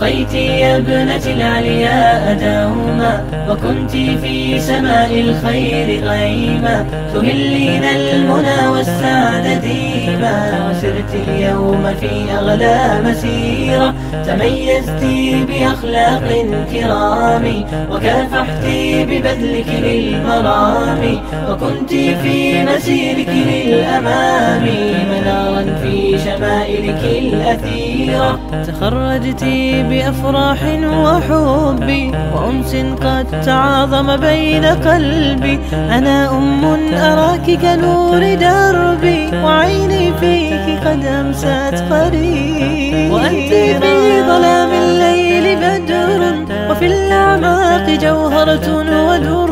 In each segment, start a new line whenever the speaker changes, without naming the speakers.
رقيت يا ابنة العلياء دوما، وكنت في سماء الخير غيما، تهلين المنى والسعد ديما، وسرت اليوم في أغلى مسيرة، تميزت بأخلاق كرام، وكافحت ببذلك للمرام، وكنت في مسيرك للأمام منارا في شمائلك الأثيرة. تخرجت بأفراح وحب وأنس قد تعاظم بين قلبي، أنا أراك كنور دربي، وعيني فيك قد أمست قريب، وأنت في ظلام الليل بدر، وفي الأعماق جوهرة ودر،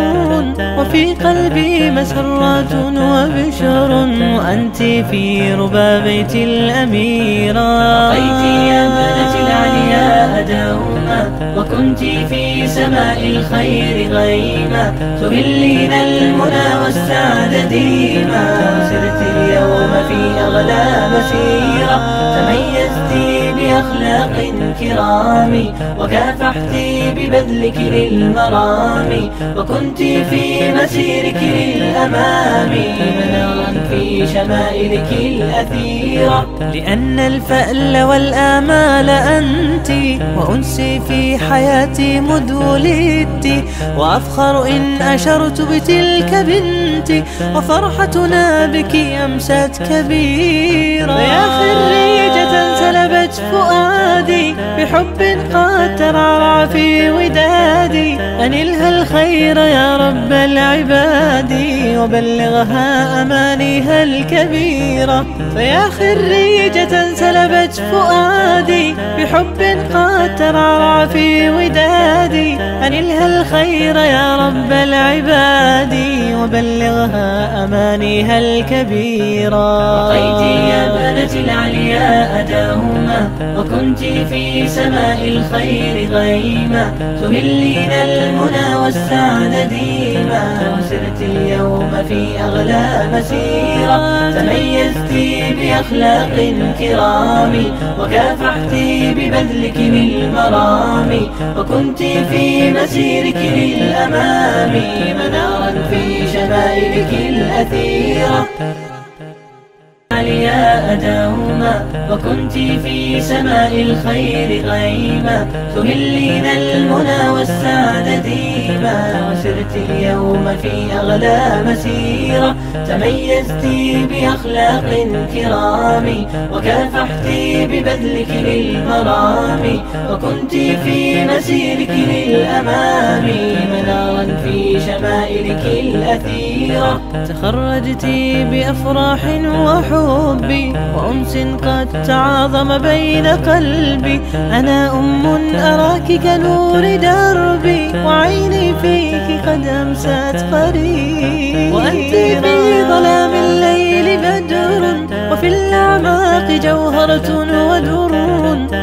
وفي قلبي مسرات وبشر، وأنت في ربى بيت الأميرة. رقيت يا ابنة العلياء دوما، وكنت في سماء الخير غيما، تهلين المنى والسعد ديما، وسرت اليوم في أغلى مسيرة، تميزت بأخلاق كرام، وكافحت ببذلك للمرام، وكنت في مسيرك للأمام منارا في شمائلك الأثيرة. لأن الفأل والآمال أنت، وأنسي في حياتي مذ ولدت، وأفخر إن أشرت بتلك بنتي، وفرحتنا بك أمست كبيرة. يا خريجة سلبت فؤادي بحب قد ترعرع في ودادي، أنلها الخير يا رب العباد، وبلغها أمانيها الكبيرة. فيا خريجة سلبت فؤادي بحب قد ترعرع في ودادي، أنلها الخير يا رب العباد، وبلغها أمانيها الكبيرة. رقيت يا ابنة العلياء دوما، وكنت في سماء الخير غيما، تهلين المنى والسعد ديما، وسرت اليوم في أغلى مسيرة، تميزت بأخلاق كرام، وكافحت ببذلك للمرام، وكنت في مسيرك للأمام منارا في شمائلك الأثيرة. العلياء دوما، وكنت في سماء الخير غيما، تهلين المنى والسعد ديما، وسرت اليوم في أغلى مسيرة، تميزت بأخلاق كرام، وكافحت ببذلك للمرام، وكنت في مسيرك للأمام منارا في شمائلك الأثيرة. تخرجت بأفراح وحب وأنس قد تعاظم بين قلبي، أنا أراك كنور دربي، وعيني فيك قد أمست قريب، وأنت في ظلام الليل بدر، وفي الأعماق جوهرة ودر،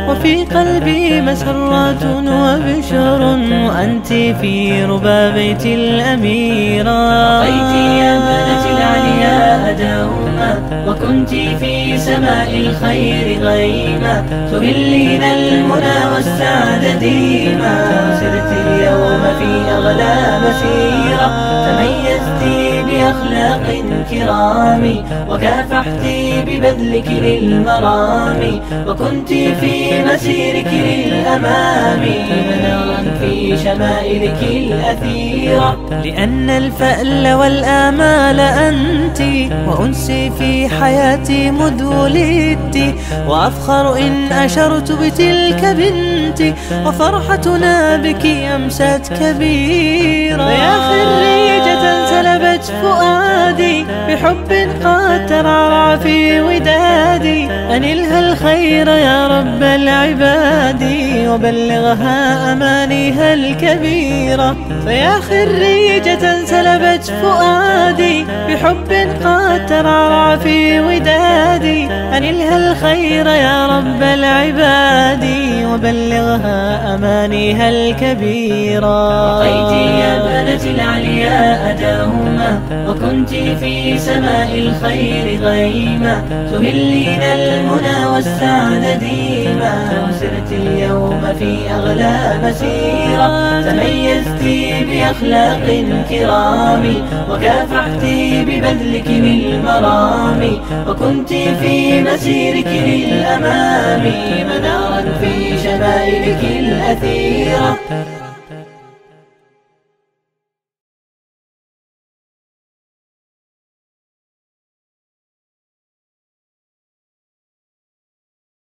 وفي قلبي مسرات وبشر، وأنت في ربى بيت الأميرة. رقيت يا ابنة العلياء دوما، وكنت في سماء الخير غيما، تهلين المنى والسعد ديما، وسرت اليوم في أغلى مسيرة، تميزت بأخلاق كرام، وكافحت ببذلك للمرام، وكنت في مسيرك للأمام منارا في شمائلك الأثيرة.
لأن الفأل والآمال أنت، وأنسي في حياتي مذ ولدت، وأفخر إن أشرت بتلك بنتي، وفرحتنا بك أمست كبيرة. يا خريجة سلبت فؤادي بحب قد ترعرع في ودادي، أنلها الخير يا رب العباد، وبلغها أمانيها الكبيرة. فيا خريجة سلبت فؤادي بحب قد ترعرع في ودادي، أنلها الخير يا رب العباد، وبلغها أمانيها الكبيرة.
رقيت يا ابنة العلياء دوما، وكنت في سماء الخير غيما، تهلين المنى والسعد ديما، وسرت اليوم في أغلى مسيرة. تميزت بأخلاق كرام، وكافحت ببذلك للمرام، وكنت في مسيرك للأمام منارا في شمائلك الأثيرة.